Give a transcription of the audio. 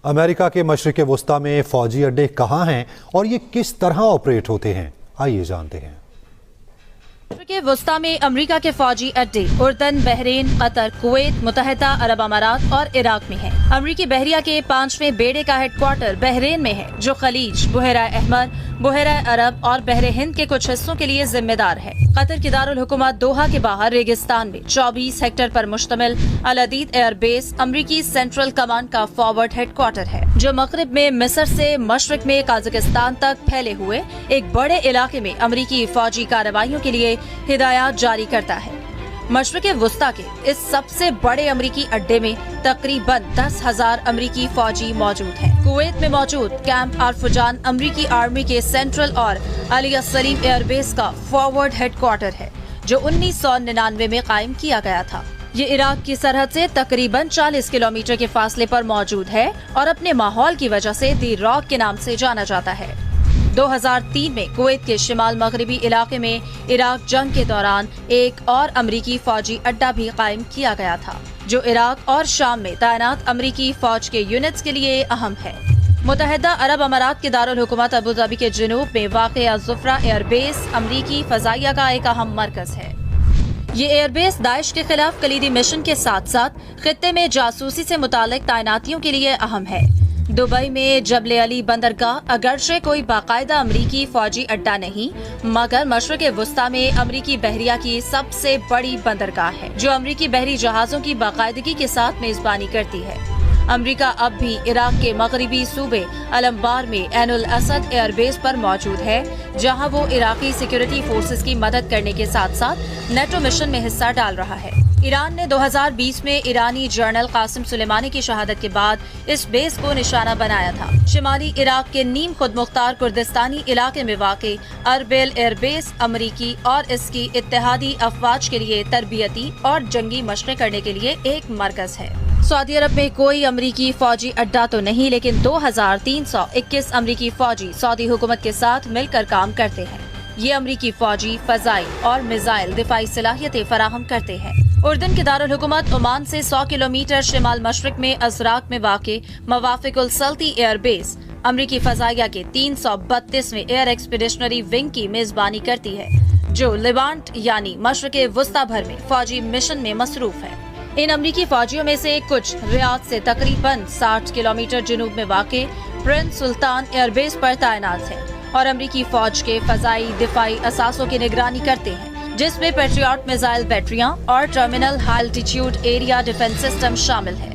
امریکہ کے مشرق وسطیٰ میں فوجی اڈے کہاں ہیں اور یہ کس طرح آپریٹ ہوتے ہیں، آئیے جانتے ہیں۔ مشرق وسطیٰ میں امریکہ کے فوجی اڈے اردن، بحرین، قطر، کویت، متحدہ عرب امارات اور عراق میں ہیں۔ امریکی بحریہ کے 5ویں بیڑے کا ہیڈ کوارٹر بحرین میں ہے، جو خلیج، بحیرہ احمر، بحیرہ عرب اور بحر ہند کے کچھ حصوں کے لیے ذمہ دار ہے۔ قطر کی دارالحکومت دوحہ کے باہر ریگستان میں 24 ہیکٹر پر مشتمل العدید ایئر بیس امریکی سینٹرل کمانڈ کا فارورڈ ہیڈ کوارٹر ہے، جو مغرب میں مصر سے مشرق میں قازقستان تک پھیلے ہوئے ایک بڑے علاقے میں امریکی فوجی کارروائیوں کے لیے ہدایات جاری کرتا ہے۔ مشرق وسطیٰ کے اس سب سے بڑے امریکی اڈے میں تقریباً 10,000 امریکی فوجی موجود ہیں۔ کویت میں موجود کیمپ آرفجان امریکی آرمی کے سینٹرل اور علی السلیم ایئر بیس کا فارورڈ ہیڈ کوارٹر ہے، جو 1999 میں قائم کیا گیا تھا۔ یہ عراق کی سرحد سے تقریباً 40 کلومیٹر کے فاصلے پر موجود ہے اور اپنے ماحول کی وجہ سے دی راک کے نام سے جانا جاتا ہے۔ 2003 میں کویت کے شمال مغربی علاقے میں عراق جنگ کے دوران ایک اور امریکی فوجی اڈا بھی قائم کیا گیا تھا، جو عراق اور شام میں تعینات امریکی فوج کے یونٹس کے لیے اہم ہے۔ متحدہ عرب امارات کے دارالحکومت ابوظہبی کے جنوب میں واقع الزفرہ ایئر بیس امریکی فضائیہ کا ایک اہم مرکز ہے۔ یہ ایئر بیس داعش کے خلاف کلیدی مشن کے ساتھ ساتھ خطے میں جاسوسی سے متعلق تعیناتیوں کے لیے اہم ہے۔ دبئی میں جبل علی بندرگاہ اگرچہ کوئی باقاعدہ امریکی فوجی اڈا نہیں، مگر مشرق وسطیٰ میں امریکی بحریہ کی سب سے بڑی بندرگاہ ہے، جو امریکی بحری جہازوں کی باقاعدگی کے ساتھ میزبانی کرتی ہے۔ امریکہ اب بھی عراق کے مغربی صوبے الانبار میں عین الاسد ایئر بیس پر موجود ہے، جہاں وہ عراقی سیکورٹی فورسز کی مدد کرنے کے ساتھ ساتھ نیٹو مشن میں حصہ ڈال رہا ہے۔ ایران نے 2020 میں ایرانی جنرل قاسم سلیمانی کی شہادت کے بعد اس بیس کو نشانہ بنایا تھا۔ شمالی عراق کے نیم خود مختار کردستانی علاقے میں واقع اربیل ایئر بیس امریکی اور اس کی اتحادی افواج کے لیے تربیتی اور جنگی مشقیں کرنے کے لیے ایک مرکز ہے۔ سعودی عرب میں کوئی امریکی فوجی اڈا تو نہیں، لیکن 2321 امریکی فوجی سعودی حکومت کے ساتھ مل کر کام کرتے ہیں۔ یہ امریکی فوجی فضائی اور میزائل دفاعی صلاحیتیں فراہم کرتے ہیں۔ اردن کے دارالحکومت عمان سے 100 کلومیٹر شمال مشرق میں ازراق میں واقع موافق السلطی ایئر بیس امریکی فضائیہ کے 332ویں ایئر ایکسپیڈیشنری ونگ کی میزبانی کرتی ہے، جو لیوانٹ یعنی مشرق وسطیٰ بھر میں فوجی مشن میں مصروف ہے۔ ان امریکی فوجیوں میں سے کچھ ریاض سے تقریباً 60 کلومیٹر جنوب میں واقع پرنس سلطان ایئر بیس پر تعینات ہیں اور امریکی فوج کے فضائی دفاعی اثاثوں کی نگرانی کرتے ہیں، جس میں پیٹریاٹ میزائل بیٹریاں اور terminal high altitude area defence system شامل ہے۔